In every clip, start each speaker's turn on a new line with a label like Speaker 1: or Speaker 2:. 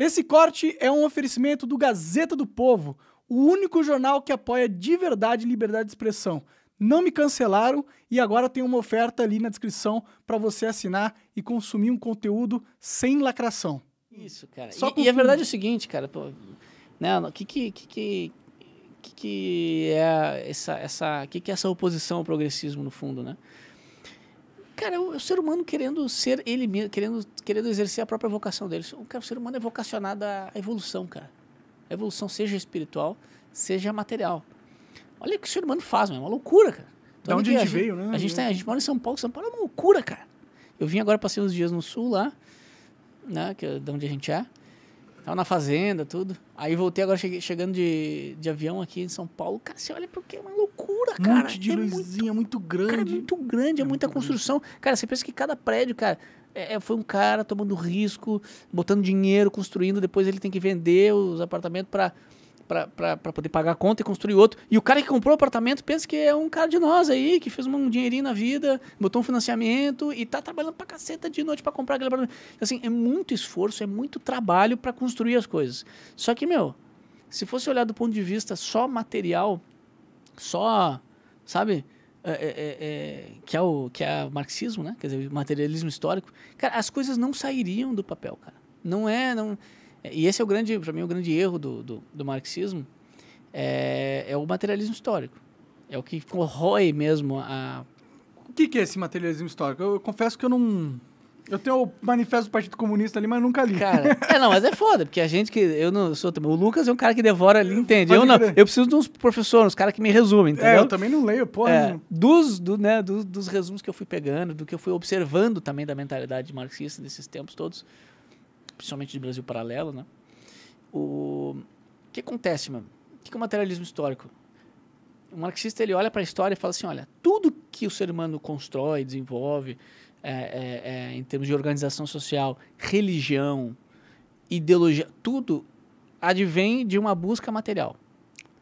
Speaker 1: Esse corte é um oferecimento do Gazeta do Povo, o único jornal que apoia de verdade liberdade de expressão. Não me cancelaram e agora tem uma oferta ali na descrição para você assinar e consumir um conteúdo sem lacração.
Speaker 2: Isso, cara.
Speaker 1: E
Speaker 2: a verdade é o seguinte, cara, pô, né, o que é essa oposição ao progressismo no fundo, né? Cara, o ser humano querendo ser ele mesmo, querendo exercer a própria vocação dele. O ser humano é vocacionado à evolução, cara. A evolução seja espiritual, seja material. Olha o que o ser humano faz, é uma loucura, cara.
Speaker 1: Da onde a gente veio, né?
Speaker 2: A gente mora em São Paulo é uma loucura, cara. Eu vim agora, passei uns dias no sul lá, né, que é de onde a gente é. Tava na fazenda, tudo. Aí voltei agora, chegando de avião aqui em São Paulo. Cara, você olha porque é uma loucura, cara.
Speaker 1: Um monte de luzinha muito grande.
Speaker 2: Cara, é muito grande, é muita construção. Cara, você pensa que cada prédio, cara, foi um cara tomando risco, botando dinheiro, construindo. Depois ele tem que vender os apartamentos pra poder pagar a conta e construir outro. E o cara que comprou o apartamento pensa que é um cara de nós aí, que fez um dinheirinho na vida, botou um financiamento e tá trabalhando pra caceta de noite pra comprar aquele apartamento. Assim, é muito esforço, é muito trabalho pra construir as coisas. Só que, se fosse olhar do ponto de vista só material, só, sabe, que é o marxismo, né? Quer dizer, o materialismo histórico, cara, as coisas não sairiam do papel, cara. E esse é para mim, o grande erro do marxismo, é o materialismo histórico. É o que corrói mesmo a...
Speaker 1: O que é esse materialismo histórico? Eu confesso que eu não... Eu tenho o manifesto do Partido Comunista ali, mas nunca li.
Speaker 2: Cara, mas é foda, porque a gente que... Eu não sou... O Lucas é um cara que devora ali, entende? Eu não. Eu preciso de uns professores, uns caras que me resumem, entendeu?
Speaker 1: Eu também não leio, porra.
Speaker 2: Dos resumos que eu fui pegando, do que eu fui observando também da mentalidade marxista desses tempos todos, principalmente de Brasil Paralelo, né? O que acontece, mano? O que é o materialismo histórico? O marxista, ele olha para a história e fala assim, olha, tudo que o ser humano constrói, desenvolve, em termos de organização social, religião, ideologia, tudo advém de uma busca material.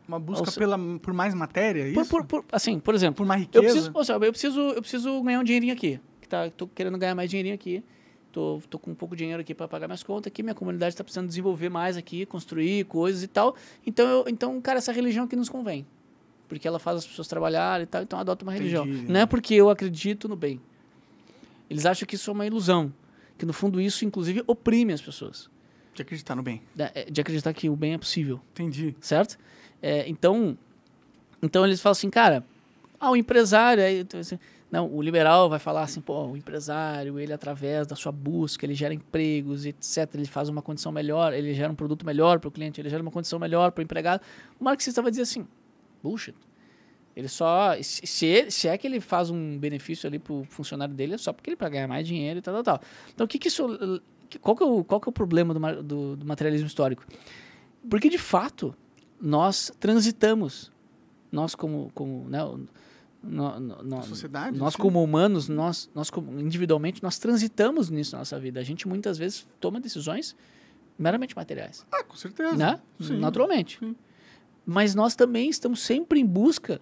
Speaker 1: Uma busca por mais matéria, isso?
Speaker 2: Por exemplo,
Speaker 1: por mais riqueza?
Speaker 2: Eu preciso ganhar um dinheirinho aqui. Tô querendo ganhar mais dinheirinho aqui. Tô com um pouco de dinheiro aqui para pagar minhas contas aqui, minha comunidade está precisando desenvolver mais aqui, construir coisas e tal. Então, cara, essa religião aqui nos convém. Porque ela faz as pessoas trabalharem e tal, então adota uma religião.
Speaker 1: Entendi.
Speaker 2: Não é porque eu acredito no bem. Eles acham que isso é uma ilusão. Que, no fundo, isso, inclusive, oprime as pessoas.
Speaker 1: De acreditar no bem.
Speaker 2: De acreditar que o bem é possível.
Speaker 1: Entendi.
Speaker 2: Certo? Então, eles falam assim, cara, o empresário... Não, o liberal vai falar assim, o empresário, ele através da sua busca, ele gera empregos, etc. Ele faz uma condição melhor, ele gera um produto melhor para o cliente, ele gera uma condição melhor para o empregado. O marxista vai dizer assim, bullshit. Ele só... Se é que ele faz um benefício ali para o funcionário dele, é só porque ele para ganhar mais dinheiro e tal. Então, qual que é o problema do materialismo histórico? Porque, de fato, nós transitamos, nós como né,
Speaker 1: sociedade,
Speaker 2: nós como humanos, nós individualmente, nós transitamos nisso na nossa vida. A gente muitas vezes toma decisões meramente materiais.
Speaker 1: Com certeza.
Speaker 2: Né?
Speaker 1: Sim.
Speaker 2: Naturalmente.
Speaker 1: Sim.
Speaker 2: Mas nós também estamos sempre em busca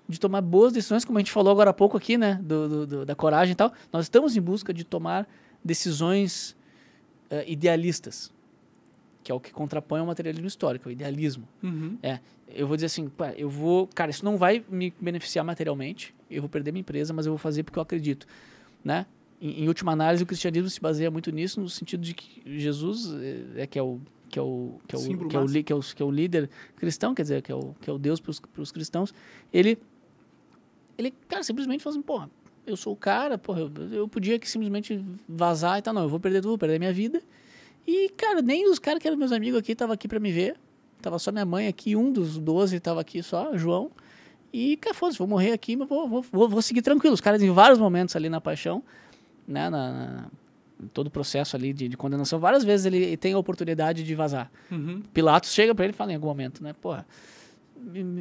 Speaker 2: de tomar boas decisões, como a gente falou agora há pouco aqui, né? Da coragem e tal. Nós estamos em busca de tomar decisões idealistas, que é o que contrapõe ao materialismo histórico, o idealismo.
Speaker 1: Uhum.
Speaker 2: Eu vou dizer assim, cara, isso não vai me beneficiar materialmente, eu vou perder minha empresa, mas eu vou fazer porque eu acredito, né? Em última análise, o cristianismo se baseia muito nisso, no sentido de que Jesus que é o líder cristão, quer dizer, que é o Deus para os cristãos, ele, cara, simplesmente fala assim, eu sou o cara, eu podia que simplesmente vazar e tal, não, eu vou perder tudo, vou perder minha vida. E, cara, nem os caras que eram meus amigos aqui estavam aqui pra me ver. Tava só minha mãe aqui, um dos 12 tava aqui só, João. E, cara, foda-se, vou morrer aqui, mas vou seguir tranquilo. Os caras, em vários momentos ali na paixão, né, em todo o processo ali de condenação, várias vezes ele tem a oportunidade de vazar.
Speaker 1: Uhum.
Speaker 2: Pilatos chega pra ele e fala em algum momento, né,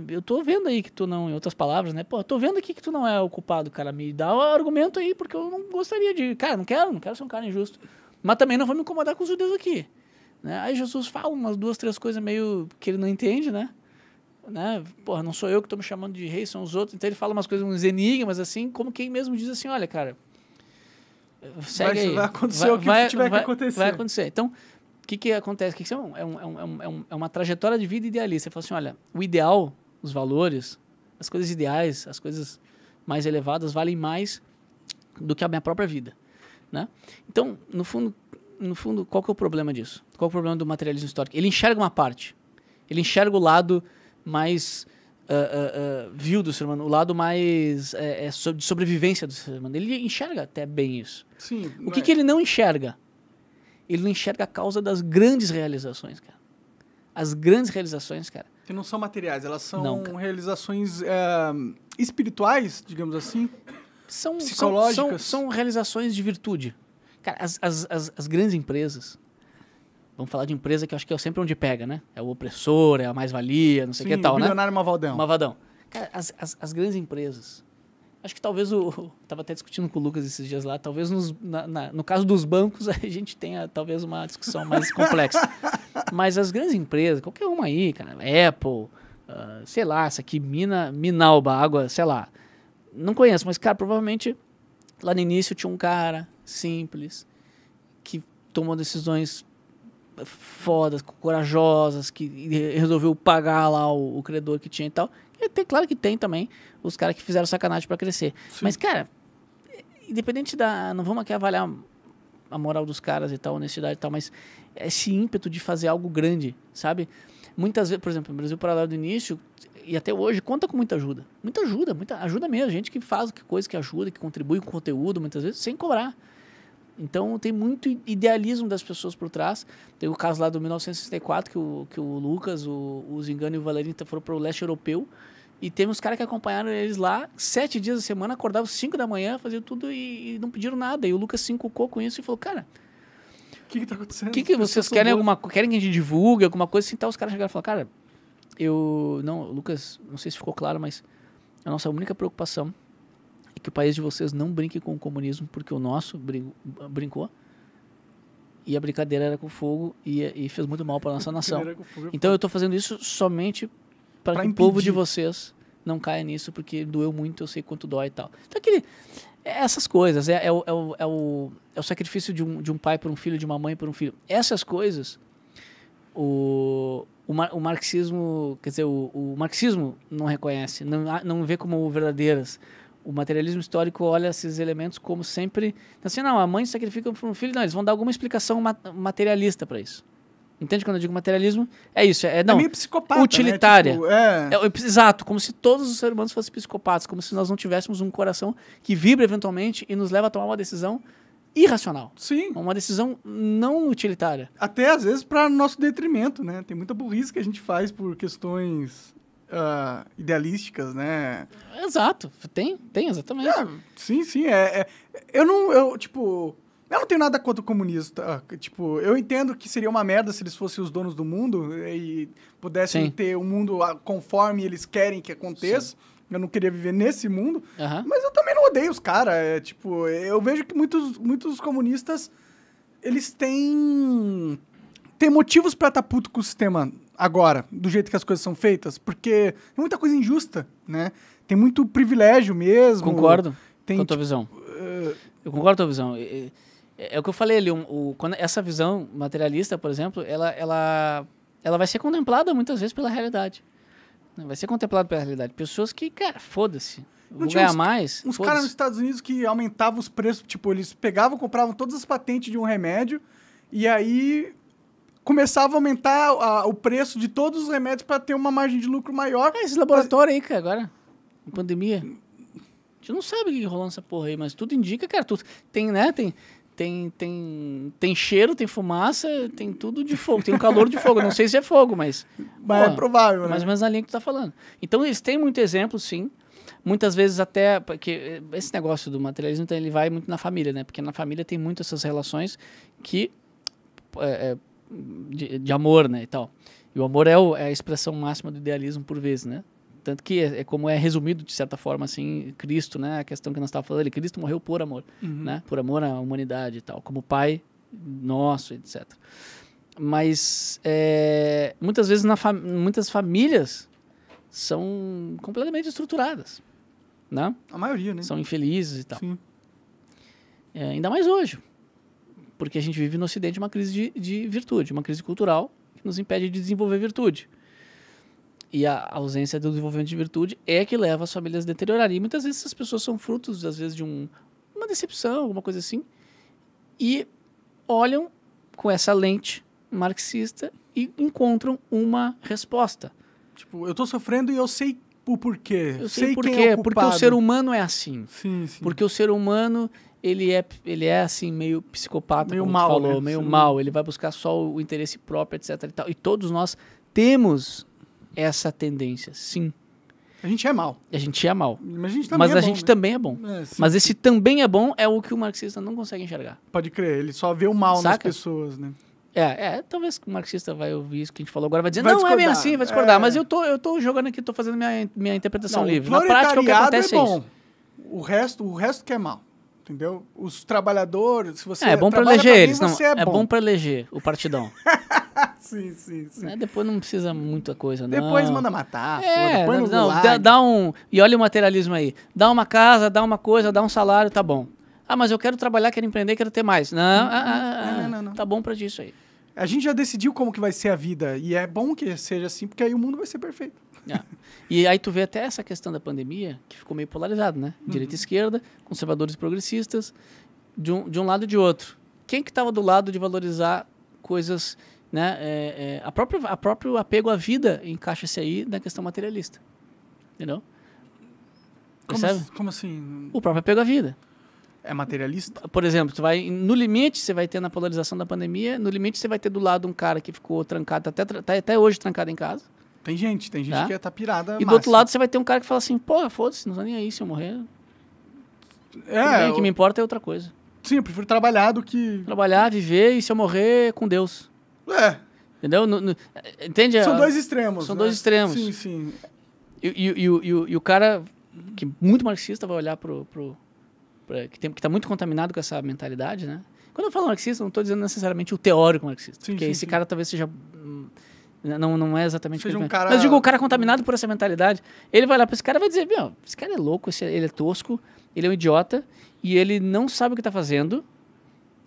Speaker 2: eu tô vendo aí que tu não, em outras palavras, né, tô vendo aqui que tu não é o culpado, cara, me dá o argumento aí, porque eu não gostaria de, cara, não quero ser um cara injusto. Mas também não vou me incomodar com os judeus aqui. Né? Aí Jesus fala umas 2, 3 coisas meio que ele não entende, né? Não sou eu que estou me chamando de rei, são os outros. Então ele fala umas coisas, uns enigmas, assim, como quem mesmo diz assim, olha, cara, segue aí.
Speaker 1: Vai acontecer o que tiver que acontecer.
Speaker 2: Vai acontecer. Então, que acontece? Que é uma trajetória de vida idealista. Você fala assim, olha, o ideal, os valores, as coisas ideais, as coisas mais elevadas valem mais do que a minha própria vida, né? Então, no fundo, qual que é o problema disso? Qual é o problema do materialismo histórico? Ele enxerga uma parte. Ele enxerga o lado mais vil do ser humano, o lado mais de sobrevivência do ser humano. Ele enxerga até bem isso.
Speaker 1: Sim,
Speaker 2: O que ele não enxerga? Ele não enxerga a causa das grandes realizações, cara. As grandes realizações, cara.
Speaker 1: Que não são materiais, elas são
Speaker 2: Não, cara.
Speaker 1: realizações espirituais, digamos assim.
Speaker 2: Psicológicas. São realizações de virtude. Cara, as grandes empresas, vamos falar de empresa que eu acho que é sempre onde pega, né? É o opressor, é a mais-valia, não sei o que tal, né?
Speaker 1: Bilionário Malvadão.
Speaker 2: Malvadão. Cara, as grandes empresas, acho que talvez tava até discutindo com o Lucas esses dias lá, talvez no caso dos bancos a gente tenha talvez uma discussão mais complexa. Mas as grandes empresas, qualquer uma aí, cara, Apple, sei lá, essa aqui, Minalba, água, sei lá. Não conheço, mas, cara, provavelmente lá no início tinha um cara simples que tomou decisões fodas, corajosas, que resolveu pagar lá o credor que tinha e tal. E claro que tem também os caras que fizeram sacanagem pra crescer. Sim. Mas, cara, independente não vamos aqui avaliar a moral dos caras e tal, a honestidade e tal, mas esse ímpeto de fazer algo grande, sabe? Muitas vezes, por exemplo, no Brasil Paralelo do início e até hoje, conta com muita ajuda. Muita ajuda mesmo. Gente que faz coisa que ajuda, que contribui com conteúdo, muitas vezes, sem cobrar. Então, tem muito idealismo das pessoas por trás. Tem o caso lá do 1964, que o Lucas, o Zingano e o Valerinho foram para o leste europeu. E temos caras que acompanharam eles lá 7 dias da semana, acordavam 5 da manhã, faziam tudo e não pediram nada. E o Lucas se encucou com isso e falou, cara,
Speaker 1: o que tá acontecendo?
Speaker 2: O que vocês querem? Querem que a gente divulgue alguma coisa assim? Então os caras chegaram e falaram, cara, Lucas, não sei se ficou claro, mas a nossa única preocupação é que o país de vocês não brinque com o comunismo, porque o nosso brincou. E a brincadeira era com fogo e fez muito mal para nossa nação. Então eu estou fazendo isso somente para que o povo de vocês não caia nisso, porque doeu muito, eu sei quanto dói e tal. Então essas coisas, é o sacrifício de um pai por um filho, de uma mãe por um filho. Essas coisas, o marxismo, quer dizer, o marxismo não reconhece, não vê como verdadeiras. O materialismo histórico olha esses elementos como sempre, assim, não, a mãe sacrifica por um filho, não, eles vão dar alguma explicação materialista para isso. Entende quando eu digo materialismo? É isso, não,
Speaker 1: meio psicopata,
Speaker 2: utilitária.
Speaker 1: Né? Tipo,
Speaker 2: Exato, como se todos os seres humanos fossem psicopatas, como se nós não tivéssemos um coração que vibra eventualmente e nos leva a tomar uma decisão irracional.
Speaker 1: Sim.
Speaker 2: Uma decisão não utilitária.
Speaker 1: Até às vezes para nosso detrimento, né? Tem muita burrice que a gente faz por questões idealísticas, né?
Speaker 2: Exato, tem exatamente.
Speaker 1: Sim. Eu não tenho nada contra o comunista. Tipo, eu entendo que seria uma merda se eles fossem os donos do mundo e pudessem ter um mundo conforme eles querem que aconteça. Sim. Eu não queria viver nesse mundo. Mas eu também não odeio os caras. Eu vejo que muitos comunistas, eles têm motivos pra estar puto com o sistema agora, do jeito que as coisas são feitas, porque tem muita coisa injusta, né? Tem muito privilégio mesmo.
Speaker 2: Concordo com a tua visão. Eu concordo com a tua visão. É o que eu falei ali, quando essa visão materialista, por exemplo, ela vai ser contemplada muitas vezes pela realidade. Vai ser contemplada pela realidade. Pessoas que, cara, foda-se. Vou ganhar mais.
Speaker 1: Uns caras nos Estados Unidos que aumentavam os preços, tipo, eles compravam todas as patentes de um remédio e aí começava a aumentar o preço de todos os remédios para ter uma margem de lucro maior.
Speaker 2: Esse laboratório aí, cara, agora, na pandemia, a gente não sabe o que rolou nessa porra aí, mas tudo indica, cara, tudo tem, né, tem cheiro, tem fumaça, tem tudo de fogo, tem um calor de fogo, não sei se é fogo, mas
Speaker 1: é provável, né?
Speaker 2: Mais ou menos na linha que tu tá falando. Então, eles têm muito exemplo, sim. Muitas vezes até, porque esse negócio do materialismo, então, ele vai muito na família, né? Porque na família tem muito essas relações que de amor, né, e tal. E o amor é a expressão máxima do idealismo por vezes, né? Tanto que é como é resumido, de certa forma, assim, Cristo, né? A questão que nós estávamos falando, Cristo morreu por amor, né? Por amor à humanidade e tal, como Pai nosso, etc. Mas muitas vezes muitas famílias são completamente estruturadas, né?
Speaker 1: A maioria, né?
Speaker 2: São infelizes e tal.
Speaker 1: Sim.
Speaker 2: Ainda mais hoje. Porque a gente vive no Ocidente uma crise de virtude, uma crise cultural que nos impede de desenvolver virtude. E a ausência do desenvolvimento de virtude é que leva as famílias a deteriorarem. E muitas vezes essas pessoas são frutos, às vezes, de uma decepção, alguma coisa assim, e olham com essa lente marxista e encontram uma resposta.
Speaker 1: Tipo, eu tô sofrendo e eu sei o porquê.
Speaker 2: Eu sei por
Speaker 1: quem
Speaker 2: quê.
Speaker 1: é o
Speaker 2: Porque
Speaker 1: culpado.
Speaker 2: o ser humano é assim.
Speaker 1: Sim, sim.
Speaker 2: Porque o ser humano, ele é assim, meio psicopata,
Speaker 1: Meio
Speaker 2: como
Speaker 1: mal,
Speaker 2: tu falou,
Speaker 1: né?
Speaker 2: meio
Speaker 1: Sim.
Speaker 2: mal. Ele vai buscar só o interesse próprio, etc. E tal. E todos nós temos essa tendência, sim.
Speaker 1: A gente é mal.
Speaker 2: A gente é mal.
Speaker 1: Mas a gente também
Speaker 2: Mas
Speaker 1: é
Speaker 2: a
Speaker 1: bom,
Speaker 2: gente
Speaker 1: né?
Speaker 2: também é bom.
Speaker 1: Sim,
Speaker 2: Mas
Speaker 1: sim.
Speaker 2: esse também é bom é o que o marxista não consegue enxergar.
Speaker 1: Pode crer, ele só vê o mal nas
Speaker 2: Saca?
Speaker 1: pessoas, né?
Speaker 2: Talvez o marxista vai ouvir isso que a gente falou agora, vai dizer,
Speaker 1: Vai
Speaker 2: não, é bem
Speaker 1: discordar.
Speaker 2: assim, vai discordar.
Speaker 1: É.
Speaker 2: Mas eu tô jogando aqui, tô fazendo minha interpretação
Speaker 1: Não,
Speaker 2: livre.
Speaker 1: o
Speaker 2: Na prática, o que
Speaker 1: proletariado
Speaker 2: acontece
Speaker 1: é
Speaker 2: é
Speaker 1: bom.
Speaker 2: isso.
Speaker 1: O resto que é mal. Entendeu? Os trabalhadores, se você
Speaker 2: É bom pra
Speaker 1: trabalha
Speaker 2: eleger
Speaker 1: alguém,
Speaker 2: eles. Não,
Speaker 1: você
Speaker 2: é bom pra eleger o partidão.
Speaker 1: Sim, sim, sim.
Speaker 2: Né? Depois não precisa muita coisa, não.
Speaker 1: Depois manda matar,
Speaker 2: É,
Speaker 1: põe no
Speaker 2: não,
Speaker 1: gulag.
Speaker 2: dá um... E olha o materialismo aí. Dá uma casa, dá uma coisa, dá um salário, tá bom. Ah, mas eu quero trabalhar, quero empreender, quero ter mais. Não. Tá bom pra isso aí.
Speaker 1: A gente já decidiu como que vai ser a vida. E é bom que seja assim, porque aí o mundo vai ser perfeito.
Speaker 2: E aí tu vê até essa questão da pandemia, que ficou meio polarizado, né? Direita e esquerda, conservadores e progressistas, de um lado e de outro. Quem que estava do lado de valorizar coisas, né? A próprio apego à vida encaixa-se aí na questão materialista. Entendeu? Percebe?
Speaker 1: Como assim?
Speaker 2: O próprio apego à vida.
Speaker 1: É materialista?
Speaker 2: Por exemplo, no limite você vai ter na polarização da pandemia, no limite você vai ter do lado um cara que ficou trancado, tá até hoje trancado em casa.
Speaker 1: Tem gente
Speaker 2: Tá?
Speaker 1: que tá pirada.
Speaker 2: E do outro lado você vai ter um cara que fala assim, pô, foda-se, não tô nem aí se eu morrer. Tudo bem, o que me importa é outra coisa.
Speaker 1: Sim, eu prefiro trabalhar do que...
Speaker 2: Trabalhar, viver e se eu morrer, com Deus. Entendeu? Entende?
Speaker 1: São dois extremos.
Speaker 2: São
Speaker 1: né?
Speaker 2: dois extremos.
Speaker 1: Sim, sim.
Speaker 2: E o cara que é muito marxista vai olhar que tá muito contaminado com essa mentalidade, né? Quando eu falo marxista, não estou dizendo necessariamente o teórico marxista.
Speaker 1: Sim,
Speaker 2: porque
Speaker 1: sim,
Speaker 2: esse
Speaker 1: sim.
Speaker 2: cara talvez seja... Não é exatamente
Speaker 1: Seja
Speaker 2: o que
Speaker 1: um
Speaker 2: eu
Speaker 1: cara-
Speaker 2: Mas digo, o cara contaminado por essa mentalidade, ele vai olhar para esse cara e vai dizer, meu, esse cara é louco, ele é tosco, ele é um idiota, e ele não sabe o que está fazendo.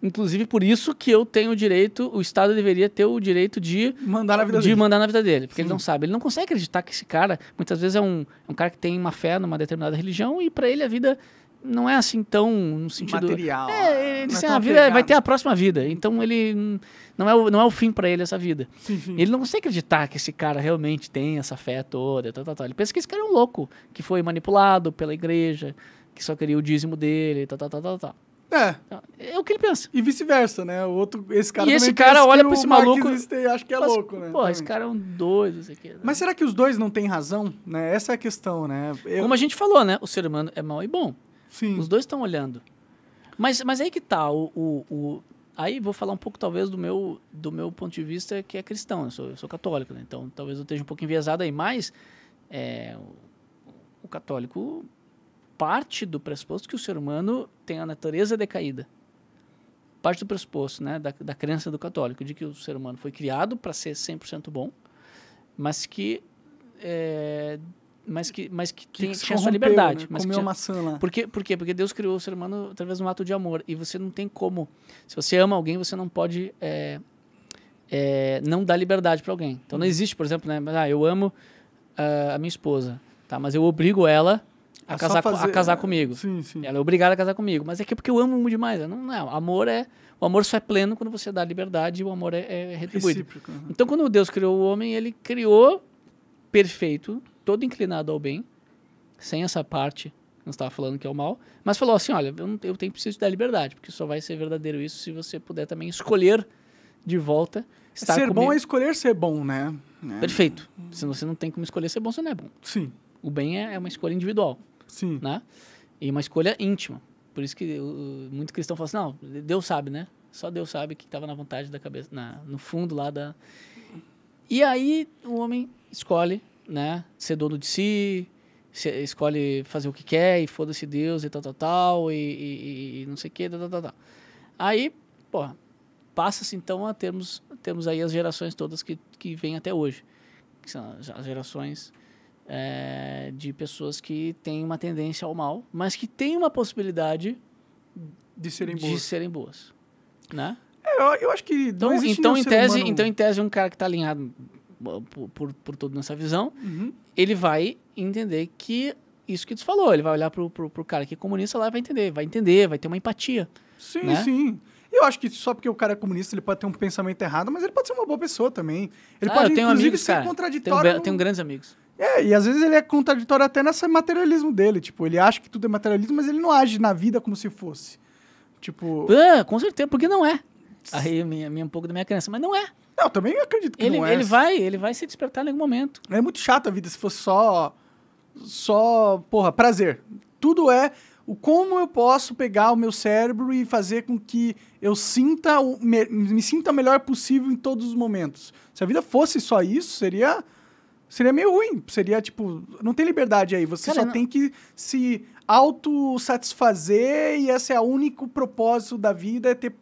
Speaker 2: Inclusive, por isso que eu tenho o direito, o Estado deveria ter o direito de
Speaker 1: Mandar na vida dele.
Speaker 2: mandar na vida dele, porque
Speaker 1: Sim.
Speaker 2: ele não sabe. Ele não consegue acreditar que esse cara, muitas vezes, é um cara que tem uma fé numa determinada religião e para ele a vida não é assim tão no sentido...
Speaker 1: Material.
Speaker 2: Ele
Speaker 1: Não é
Speaker 2: assim,
Speaker 1: tão
Speaker 2: a vida vai
Speaker 1: apegado.
Speaker 2: ter a próxima vida. Então, ele não é o fim para ele essa vida.
Speaker 1: Sim, sim.
Speaker 2: Ele não consegue acreditar que esse cara realmente tem essa fé toda. Tal. Ele pensa que esse cara é um louco, que foi manipulado pela igreja, que só queria o dízimo dele, tal. É o que ele pensa.
Speaker 1: E vice-versa, né? Esse cara
Speaker 2: E esse
Speaker 1: também
Speaker 2: cara
Speaker 1: pensa
Speaker 2: olha
Speaker 1: que
Speaker 2: pra esse
Speaker 1: o
Speaker 2: maluco
Speaker 1: marxista e acha que é
Speaker 2: Fala assim,
Speaker 1: louco, né?
Speaker 2: Pô, esse
Speaker 1: Também.
Speaker 2: cara é um doido, isso aqui.
Speaker 1: Mas será que os dois não têm razão? Né? Essa é a questão, né?
Speaker 2: Como a gente falou, né? O ser humano é mau e bom.
Speaker 1: Sim.
Speaker 2: Os dois estão olhando. Mas aí que tá. Aí vou falar um pouco, talvez, do meu ponto de vista, que é cristão. Eu sou católico, né? Então talvez eu esteja um pouco enviesado aí. Mas o católico parte do pressuposto que o ser humano tem a natureza decaída. Parte do pressuposto, né? Da crença do católico, de que o ser humano foi criado para ser 100% bom, mas que tem a sua liberdade.
Speaker 1: Né?
Speaker 2: Mas
Speaker 1: Comeu
Speaker 2: que
Speaker 1: a maçã lá.
Speaker 2: Por quê? Porque Deus criou o ser humano através de um ato de amor. E você não tem como... Se você ama alguém, você não pode não dar liberdade para alguém. Então não existe, por exemplo, né? Eu amo a minha esposa, tá? Mas eu obrigo ela a casar comigo.
Speaker 1: Sim, sim.
Speaker 2: Ela é obrigada a casar comigo. Mas é porque eu amo muito demais. O amor só é pleno quando você dá liberdade e o amor é retribuído.
Speaker 1: Recíproco. Uhum.
Speaker 2: Então, quando Deus criou o homem, ele criou perfeito, todo inclinado ao bem, sem essa parte que nós estávamos falando que é o mal, mas falou assim, olha, eu preciso te dar liberdade, porque só vai ser verdadeiro isso se você puder também escolher de volta estar
Speaker 1: Ser
Speaker 2: comigo.
Speaker 1: bom é escolher ser bom, né?
Speaker 2: Perfeito. Se você não tem como escolher ser bom, você não é bom.
Speaker 1: Sim,
Speaker 2: O bem é uma escolha individual,
Speaker 1: sim.
Speaker 2: né? E uma escolha íntima. Por isso que muito cristão fala assim, não, Deus sabe, né? Só Deus sabe que estava na vontade da cabeça, no fundo lá da... E aí o homem escolhe, né, ser dono de si, escolhe fazer o que quer e foda-se Deus e tal, e não sei o que, tal. Aí, pô, passa-se então a termos aí as gerações todas que vêm até hoje, que são as gerações de pessoas que têm uma tendência ao mal, mas que têm uma possibilidade
Speaker 1: De serem
Speaker 2: de
Speaker 1: boas.
Speaker 2: serem boas. né?
Speaker 1: Eu acho que
Speaker 2: Então,
Speaker 1: não existe
Speaker 2: então,
Speaker 1: nenhum
Speaker 2: em
Speaker 1: ser
Speaker 2: tese,
Speaker 1: humano...
Speaker 2: então, em tese, um cara que está alinhado por todo nessa visão, ele vai entender que isso que tu falou, ele vai olhar pro cara que é comunista lá e vai entender, vai ter uma empatia.
Speaker 1: Sim,
Speaker 2: né?
Speaker 1: sim. Eu acho que só porque o cara é comunista, ele pode ter um pensamento errado, mas ele pode ser uma boa pessoa também. Ele pode,
Speaker 2: eu tenho
Speaker 1: inclusive,
Speaker 2: amigos,
Speaker 1: ser
Speaker 2: cara.
Speaker 1: contraditório.
Speaker 2: Tenho grandes amigos.
Speaker 1: E às vezes ele é contraditório até nesse materialismo dele. Tipo, ele acha que tudo é materialismo, mas ele não age na vida como se fosse. Tipo...
Speaker 2: Com certeza, porque não é. Aí um pouco da minha crença, mas não é.
Speaker 1: Não, eu também acredito que não é.
Speaker 2: Ele vai se despertar em algum momento.
Speaker 1: É muito chato a vida se fosse porra, prazer. Tudo é o como eu posso pegar o meu cérebro e fazer com que eu me sinta o melhor possível em todos os momentos. Se a vida fosse só isso, seria meio ruim. Seria, tipo, não tem liberdade aí. Você só tem que se autossatisfazer e esse é o único propósito da vida, é ter...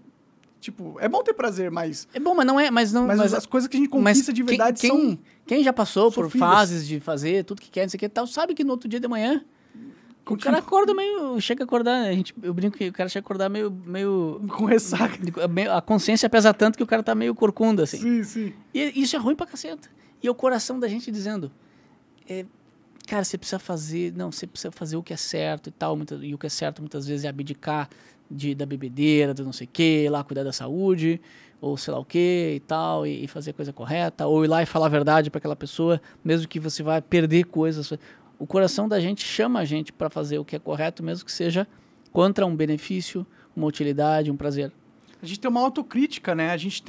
Speaker 1: Tipo, é bom ter prazer, mas...
Speaker 2: É bom, mas não é... Mas
Speaker 1: as coisas que a gente conquista de verdade são...
Speaker 2: Quem já passou
Speaker 1: sofridas.
Speaker 2: por fases de fazer tudo que quer, não sei o que tal, sabe que no outro dia de manhã o cara acorda meio... Chega a acordar, eu brinco que o cara chega a acordar meio
Speaker 1: com ressaca.
Speaker 2: A consciência pesa tanto que o cara tá meio corcunda, assim.
Speaker 1: Sim, sim.
Speaker 2: E isso é ruim pra caceta. E é o coração da gente dizendo... cara, você precisa fazer... Não, você precisa fazer o que é certo e tal. E o que é certo muitas vezes é abdicar da bebedeira, do não sei o que, lá cuidar da saúde, ou sei lá o que e tal, e fazer a coisa correta, ou ir lá e falar a verdade para aquela pessoa, mesmo que você vai perder coisas. O coração da gente chama a gente para fazer o que é correto, mesmo que seja contra um benefício, uma utilidade, um prazer.
Speaker 1: A gente tem uma autocrítica, né? A gente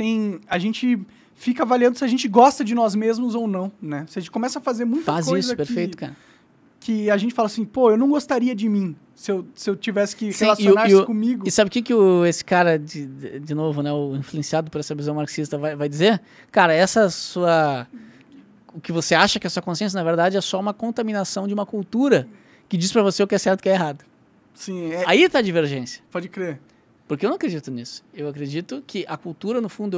Speaker 1: fica avaliando se a gente gosta de nós mesmos ou não, né? Se a gente começa a fazer muita coisa
Speaker 2: Faz isso, perfeito, cara.
Speaker 1: Que a gente fala assim, pô, eu não gostaria de mim se eu tivesse que relacionar-se comigo.
Speaker 2: E sabe o que esse cara, de novo, né, o influenciado por essa visão marxista vai dizer? Cara, o que você acha que é a sua consciência, na verdade, é só uma contaminação de uma cultura que diz pra você o que é certo e o que é errado.
Speaker 1: Sim.
Speaker 2: Aí tá a divergência.
Speaker 1: Pode crer.
Speaker 2: Porque eu não acredito nisso. Eu acredito que a cultura, no fundo,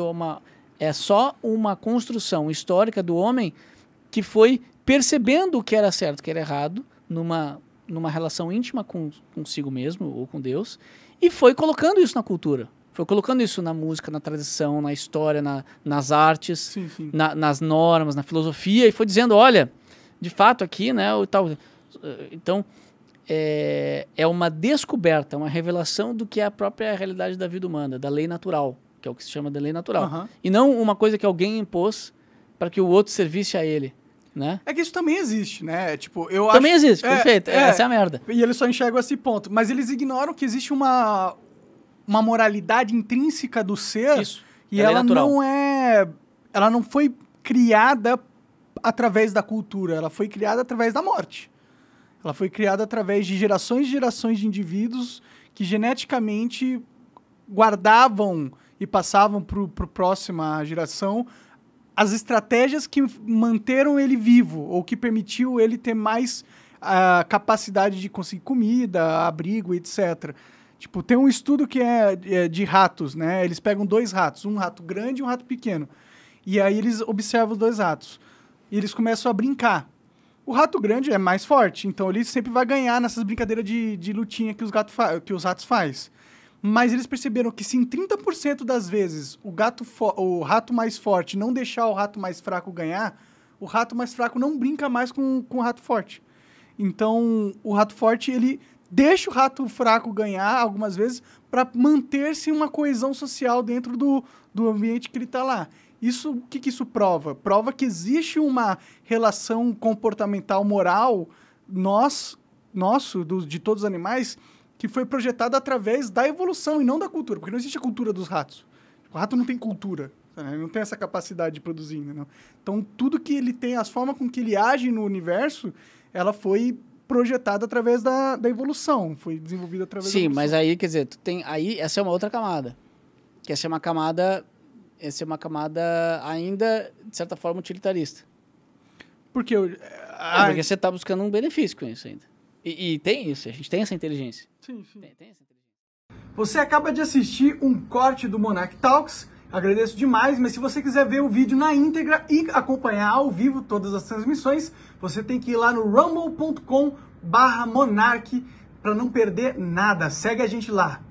Speaker 2: é só uma construção histórica do homem que foi percebendo o que era certo e o que era errado numa relação íntima consigo mesmo ou com Deus e foi colocando isso na cultura. Foi colocando isso na música, na tradição, na história, nas artes,
Speaker 1: sim.
Speaker 2: nas normas, na filosofia e foi dizendo, olha, de fato aqui, né, o tal... Então, é uma descoberta, uma revelação do que é a própria realidade da vida humana, da lei natural, que é o que se chama de lei natural.
Speaker 1: Uhum.
Speaker 2: E não uma coisa que alguém impôs para que o outro servisse a ele. Né?
Speaker 1: É que isso também existe, né? Tipo,
Speaker 2: também existe, perfeito. Essa é a merda.
Speaker 1: E eles só enxergam esse ponto. Mas eles ignoram que existe uma moralidade intrínseca do ser.
Speaker 2: Isso.
Speaker 1: E ela não ela não foi criada através da cultura, ela foi criada através da morte. Ela foi criada através de gerações e gerações de indivíduos que geneticamente guardavam e passavam para a próxima geração as estratégias que manteram ele vivo ou que permitiu ele ter mais capacidade de conseguir comida, abrigo, etc. Tipo, tem um estudo que é de ratos, né? Eles pegam 2 ratos, um rato grande e um rato pequeno. E aí eles observam os 2 ratos. E eles começam a brincar. O rato grande é mais forte, então ele sempre vai ganhar nessas brincadeiras de lutinha que os ratos fazem. Mas eles perceberam que se em 30% das vezes o rato mais forte não deixar o rato mais fraco ganhar, o rato mais fraco não brinca mais com o rato forte. Então, o rato forte, ele deixa o rato fraco ganhar algumas vezes para manter-se uma coesão social dentro do ambiente que ele está lá. O que isso prova? Prova que existe uma relação comportamental moral de todos os animais que foi projetada através da evolução e não da cultura, porque não existe a cultura dos ratos. O rato não tem cultura, né? Não tem essa capacidade de produzir. Né? Então, tudo que ele tem, as formas com que ele age no universo, ela foi projetada através da evolução, foi desenvolvida através da evolução.
Speaker 2: Sim, mas aí, quer dizer, essa é uma outra camada, que essa é uma camada ainda, de certa forma, utilitarista.
Speaker 1: Porque
Speaker 2: porque você está buscando um benefício com isso ainda. E tem isso, a gente tem essa inteligência.
Speaker 1: Sim.
Speaker 2: Tem essa inteligência.
Speaker 1: Você acaba de assistir um corte do Monarch Talks, agradeço demais, mas se você quiser ver o vídeo na íntegra e acompanhar ao vivo todas as transmissões, você tem que ir lá no rumble.com/monarch para não perder nada. Segue a gente lá.